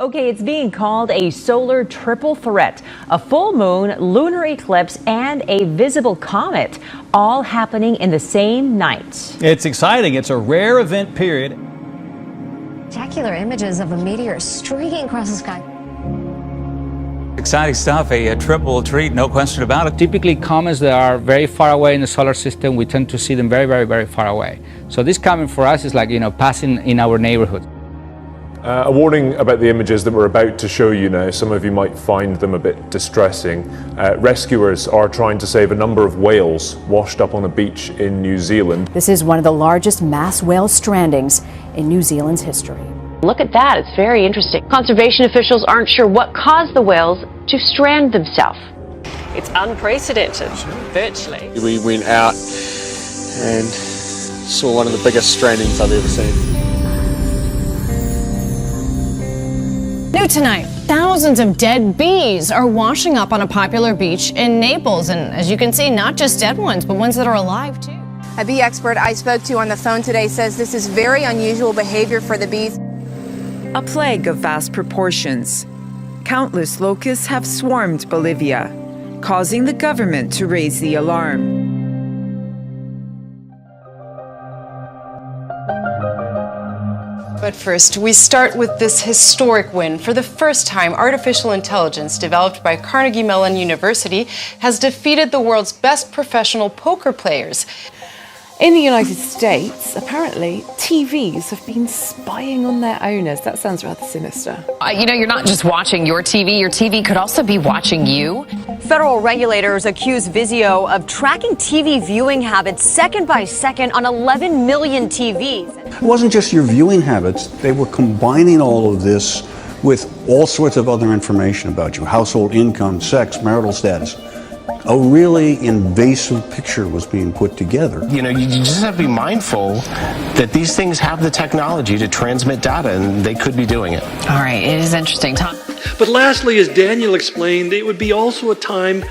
Okay, it's being called a solar triple threat. A full moon, lunar eclipse, and a visible comet, all happening in the same night. It's exciting. It's a rare event, period. Spectacular images of a meteor streaking across the sky. Exciting stuff, a triple treat, no question about it. Typically comets that are very far away in the solar system, we tend to see them very, very, very far away. So this comet for us is like, passing in our neighborhood. A warning about the images that we're about to show you now. Some of you might find them a bit distressing. Rescuers are trying to save a number of whales washed up on a beach in New Zealand. This is one of the largest mass whale strandings in New Zealand's history. Look at that, it's very interesting. Conservation officials aren't sure what caused the whales to strand themselves. It's unprecedented, virtually. We went out and saw one of the biggest strandings I've ever seen. New tonight, thousands of dead bees are washing up on a popular beach in Naples. And as you can see, not just dead ones, but ones that are alive too. A bee expert I spoke to on the phone today says this is very unusual behavior for the bees. A plague of vast proportions. Countless locusts have swarmed Bolivia, causing the government to raise the alarm. But first, we start with this historic win. For the first time, artificial intelligence developed by Carnegie Mellon University has defeated the world's best professional poker players. In the United States, apparently, TVs have been spying on their owners. That sounds rather sinister. You're not just watching your TV could also be watching you. Federal regulators accuse Vizio of tracking TV viewing habits second by second on 11 million TVs. It wasn't just your viewing habits. They were combining all of this with all sorts of other information about you, household income, sex, marital status. A really invasive picture was being put together. You just have to be mindful that these things have the technology to transmit data, and they could be doing it. All right, it is interesting. Tom. But lastly, as Daniel explained, it would be also a time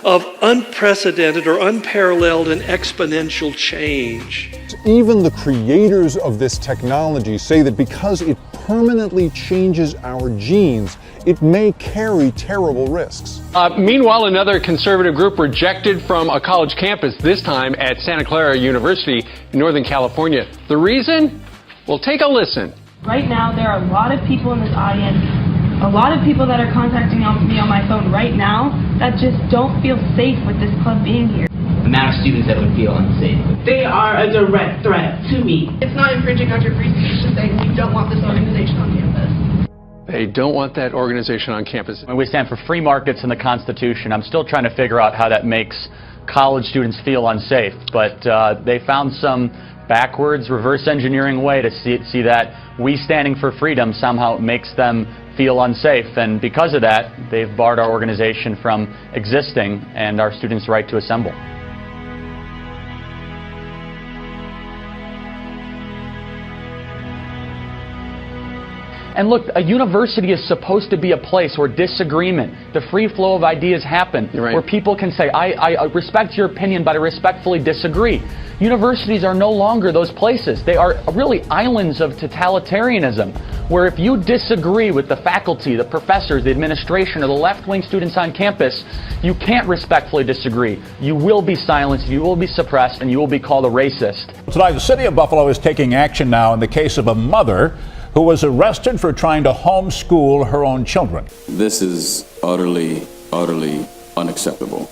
of unprecedented or unparalleled and exponential change. Even the creators of this technology say that because it permanently changes our genes, it may carry terrible risks. Meanwhile, another conservative group rejected from a college campus, this time at Santa Clara University in Northern California. The reason? Well, take a listen. Right now, there are a lot of people in this audience, a lot of people that are contacting me on my phone right now that just don't feel safe with this club being here. The amount of students that would feel unsafe. They are a direct threat to me. It's not infringing on your free speech to say we don't want this organization on campus. They don't want that organization on campus. When we stand for free markets in the Constitution, I'm still trying to figure out how that makes college students feel unsafe. But they found some backwards, reverse engineering way to see that we standing for freedom somehow makes them feel unsafe. And because of that, they've barred our organization from existing and our students' right to assemble. And look, a university is supposed to be a place where disagreement, the free flow of ideas happen, where people can say, I respect your opinion, but I respectfully disagree. Universities are no longer those places. They are really islands of totalitarianism, where if you disagree with the faculty, the professors, the administration, or the left-wing students on campus, you can't respectfully disagree. You will be silenced, you will be suppressed, and you will be called a racist. Tonight, the city of Buffalo is taking action now in the case of a mother who was arrested for trying to homeschool her own children. This is utterly, utterly unacceptable.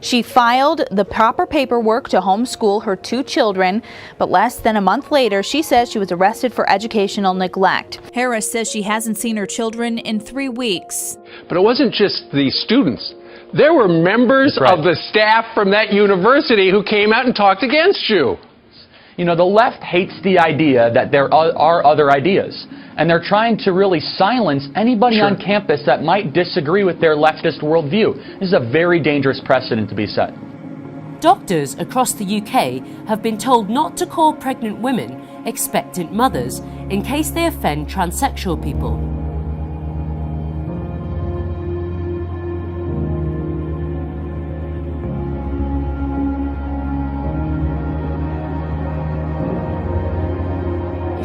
She filed the proper paperwork to homeschool her 2 children, but less than a month later, she says she was arrested for educational neglect. Harris says she hasn't seen her children in 3 weeks. But it wasn't just the students. There were members of the staff from that university who came out and talked against you. The left hates the idea that there are other ideas, and they're trying to really silence anybody on campus that might disagree with their leftist worldview. This is a very dangerous precedent to be set. Doctors across the UK have been told not to call pregnant women expectant mothers in case they offend transsexual people.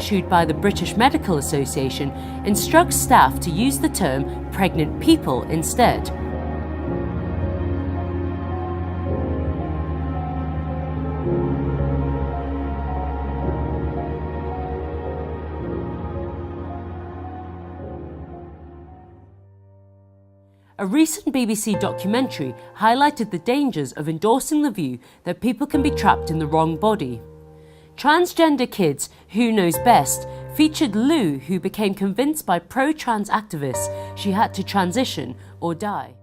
issued by the British Medical Association instructs staff to use the term pregnant people instead. A recent BBC documentary highlighted the dangers of endorsing the view that people can be trapped in the wrong body. Transgender Kids, Who Knows Best featured Lou, who became convinced by pro-trans activists she had to transition or die.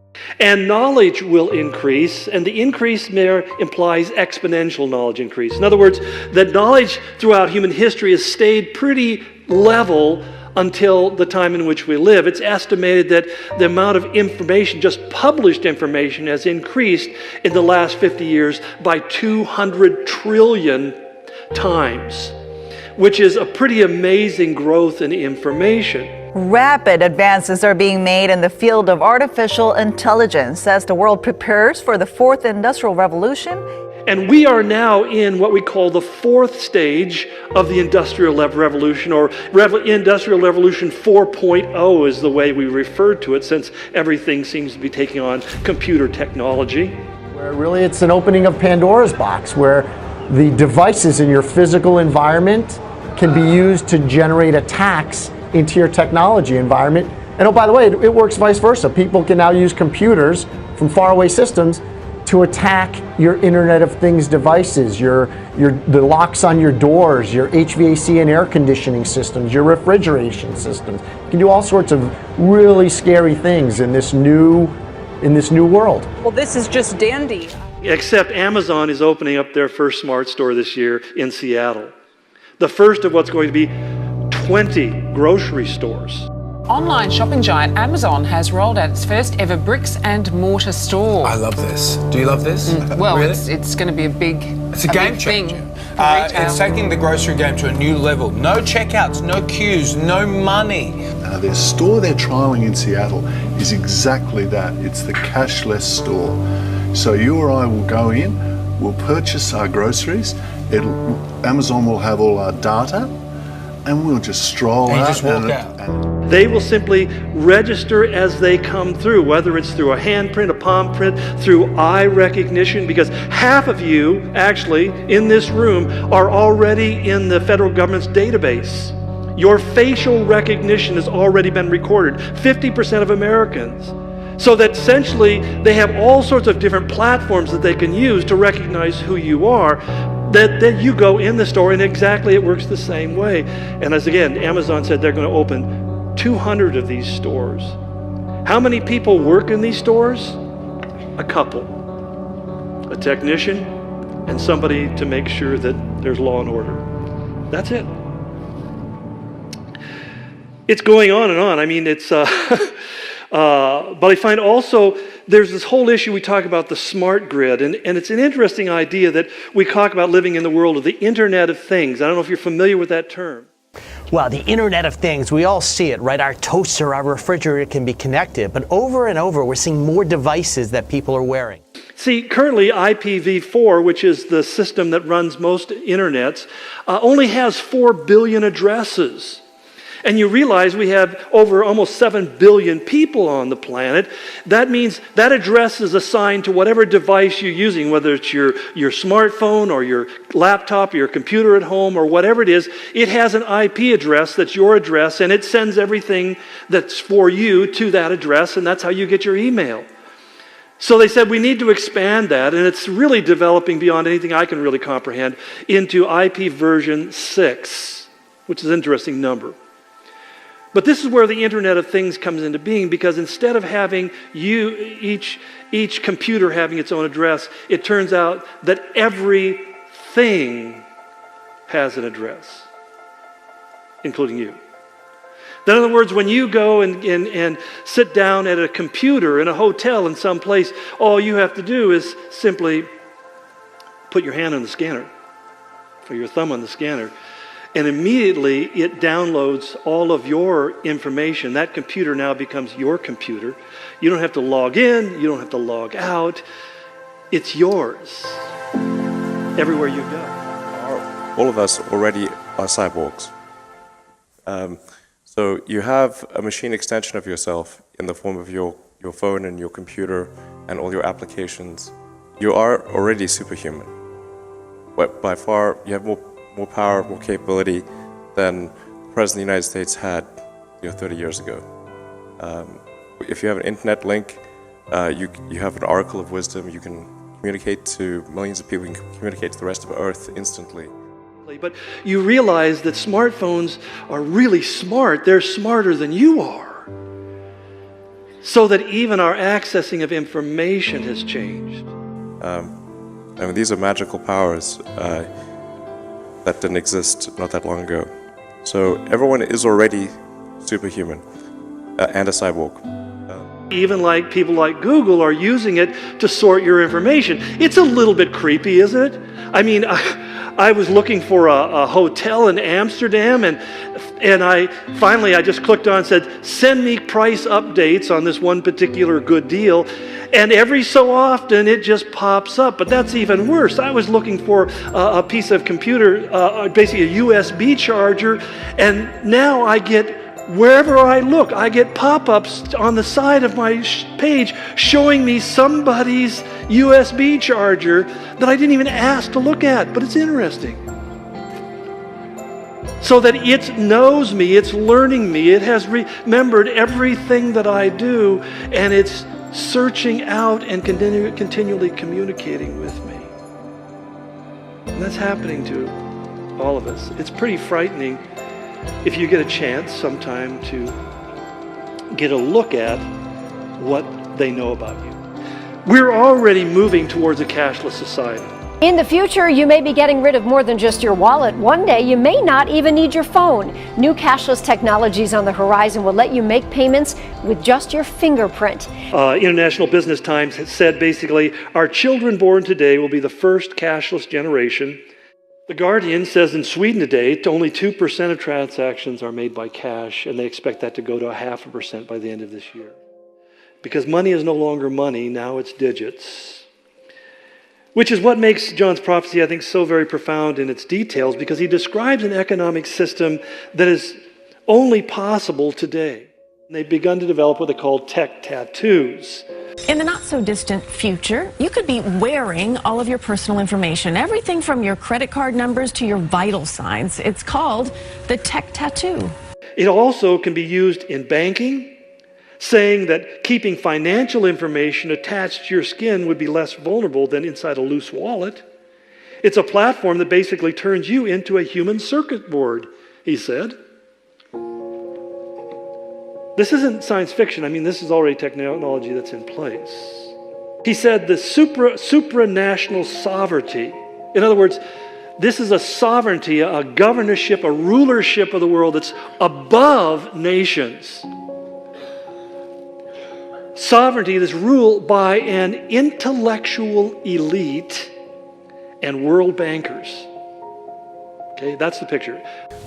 And knowledge will increase, and the increase there implies exponential knowledge increase. In other words, that knowledge throughout human history has stayed pretty level until the time in which we live. It's estimated that the amount of information, just published information, has increased in the last 50 years by 200 trillion times, which is a pretty amazing growth in information. Rapid advances are being made in the field of artificial intelligence as the world prepares for the fourth industrial revolution. And we are now in what we call the fourth stage of the Industrial Revolution, or Industrial Revolution 4.0 is the way we refer to it, since everything seems to be taking on computer technology. Where really it's an opening of Pandora's box, where the devices in your physical environment can be used to generate attacks into your technology environment. And oh, by the way, it works vice versa. People can now use computers from faraway systems to attack your Internet of Things devices, the locks on your doors, your HVAC and air conditioning systems, your refrigeration systems. You can do all sorts of really scary things in this new world. Well, this is just dandy. Except Amazon is opening up their first smart store this year in Seattle. The first of what's going to be 20 grocery stores. Online shopping giant Amazon has rolled out its first ever bricks and mortar store. I love this. Do you love this? Well, really? it's going to be a big It's a game changer. thing. It's taking the grocery game to a new level. No checkouts, no queues, no money. Their store they're trialling in Seattle is exactly that. It's the cashless store. So you or I will go in, we'll purchase our groceries, Amazon will have all our data, and we'll just stroll out. Just walk out. They will simply register as they come through, whether it's through a handprint, a palm print, through eye recognition, because half of you actually in this room are already in the federal government's database. Your facial recognition has already been recorded, 50% of Americans. So that essentially they have all sorts of different platforms that they can use to recognize who you are. That you go in the store and exactly it works the same way. And as again, Amazon said they're going to open 200 of these stores. How many people work in these stores? A couple. A technician and somebody to make sure that there's law and order. That's it. It's going on and on. I mean, it's... but I find also there's this whole issue we talk about the smart grid, and it's an interesting idea that we talk about living in the world of the Internet of Things. I don't know if you're familiar with that term. Well, the Internet of Things, we all see it, right? Our toaster, our refrigerator can be connected, but over and over we're seeing more devices that people are wearing. See, currently IPv4, which is the system that runs most internets, only has 4 billion addresses. And you realize we have over almost 7 billion people on the planet. That means that address is assigned to whatever device you're using, whether it's your smartphone or your laptop or your computer at home or whatever it is. It has an IP address that's your address, and it sends everything that's for you to that address, and that's how you get your email. So they said we need to expand that, and it's really developing beyond anything I can really comprehend into IP version 6, which is an interesting number. But this is where the Internet of Things comes into being, because instead of having each computer having its own address, it turns out that everything has an address, including you. In other words, when you go and sit down at a computer in a hotel in some place, all you have to do is simply put your hand on the scanner, or your thumb on the scanner, and immediately it downloads all of your information. That computer now becomes your computer. You don't have to log in, you don't have to log out. It's yours everywhere you go. All of us already are cyborgs. So you have a machine extension of yourself in the form of your phone and your computer and all your applications. You are already superhuman. But by far, you have more power, more capability than the President of the United States had 30 years ago. If you have an internet link, you have an oracle of wisdom. You can communicate to millions of people. You can communicate to the rest of Earth instantly. But you realize that smartphones are really smart. They're smarter than you are. So that even our accessing of information has changed. I mean, these are magical powers that didn't exist not that long ago. So everyone is already superhuman and a cyborg. Even like people like Google are using it to sort your information. It's a little bit creepy, isn't it? I mean, I was looking for a hotel in Amsterdam, and I just clicked on and said, send me price updates on this one particular good deal. And every so often it just pops up. But that's even worse. I was looking for a piece of computer, basically a USB charger, and now I get, wherever I look, I get pop-ups on the side of my page showing me somebody's USB charger that I didn't even ask to look at, but it's interesting. So that it knows me, it's learning me, it has remembered everything that I do, and it's searching out and continually communicating with me. And that's happening to all of us. It's pretty frightening if you get a chance sometime to get a look at what they know about you. We're already moving towards a cashless society. In the future, you may be getting rid of more than just your wallet. One day, you may not even need your phone. New cashless technologies on the horizon will let you make payments with just your fingerprint. International Business Times has said basically, our children born today will be the first cashless generation. The Guardian says in Sweden today, only 2% of transactions are made by cash, and they expect that to go to 0.5% by the end of this year. Because money is no longer money, now it's digits. Which is what makes John's prophecy, I think, so very profound in its details, because he describes an economic system that is only possible today. And they've begun to develop what they call tech tattoos. In the not-so-distant future, you could be wearing all of your personal information, everything from your credit card numbers to your vital signs. It's called the tech tattoo. It also can be used in banking, saying that keeping financial information attached to your skin would be less vulnerable than inside a loose wallet. It's a platform that basically turns you into a human circuit board, he said. This isn't science fiction. I mean, this is already technology that's in place. He said the supranational sovereignty. In other words, this is a sovereignty, a governorship, a rulership of the world that's above nations. Sovereignty that's ruled by an intellectual elite and world bankers. Okay, that's the picture.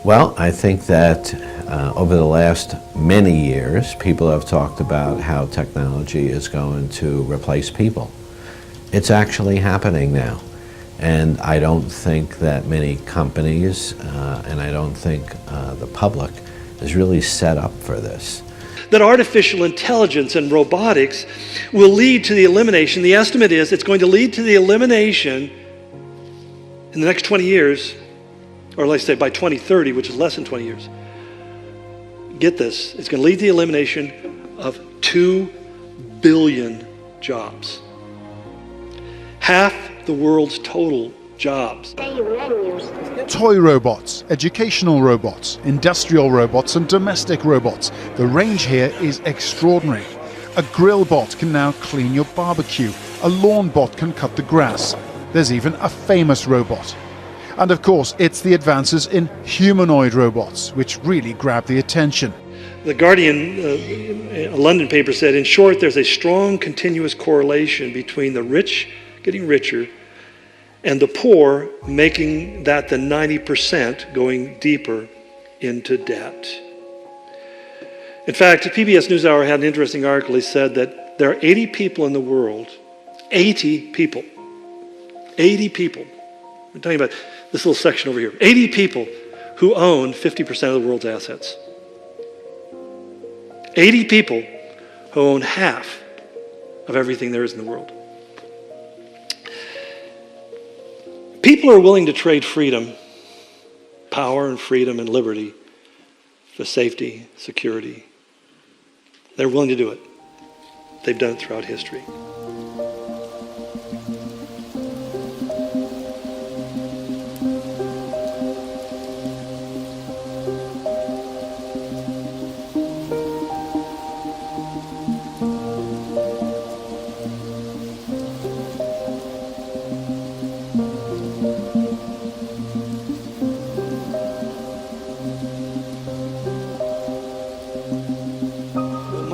Well, I think that over the last many years, people have talked about how technology is going to replace people. It's actually happening now. And I don't think that many companies, and I don't think the public is really set up for this. That artificial intelligence and robotics will lead to the elimination. The estimate is it's going to lead to the elimination in the next 20 years, or let's say by 2030, which is less than 20 years. Get this, it's going to lead to the elimination of 2 billion jobs. Half the world's total jobs. Toy robots, educational robots, industrial robots and domestic robots. The range here is extraordinary. A grill bot can now clean your barbecue. A lawn bot can cut the grass. There's even a famous robot. And of course, it's the advances in humanoid robots which really grab the attention. The Guardian, a London paper said, in short, there's a strong continuous correlation between the rich getting richer and the poor making that the 90% going deeper into debt. In fact, PBS NewsHour had an interesting article. He said that there are 80 people in the world, 80 people. We're talking about this little section over here. 80 people who own 50% of the world's assets. 80 people who own half of everything there is in the world. People are willing to trade freedom, power and freedom and liberty for safety, security. They're willing to do it. They've done it throughout history.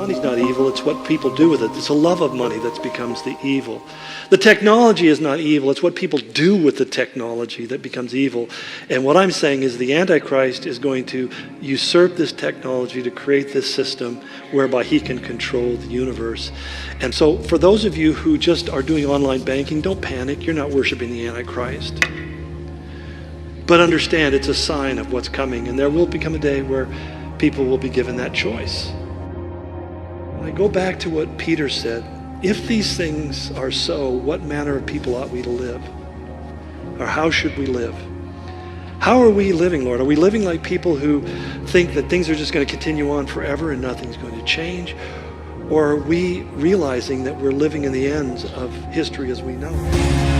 Money's not evil, it's what people do with it. It's a love of money that becomes the evil. The technology is not evil, it's what people do with the technology that becomes evil. And what I'm saying is the Antichrist is going to usurp this technology to create this system whereby he can control the universe. And so for those of you who just are doing online banking, don't panic, you're not worshiping the Antichrist. But understand it's a sign of what's coming, and there will become a day where people will be given that choice. I go back to what Peter said. If these things are so, what manner of people ought we to live? Or how should we live? How are we living, Lord? Are we living like people who think that things are just going to continue on forever and nothing's going to change? Or are we realizing that we're living in the ends of history as we know it?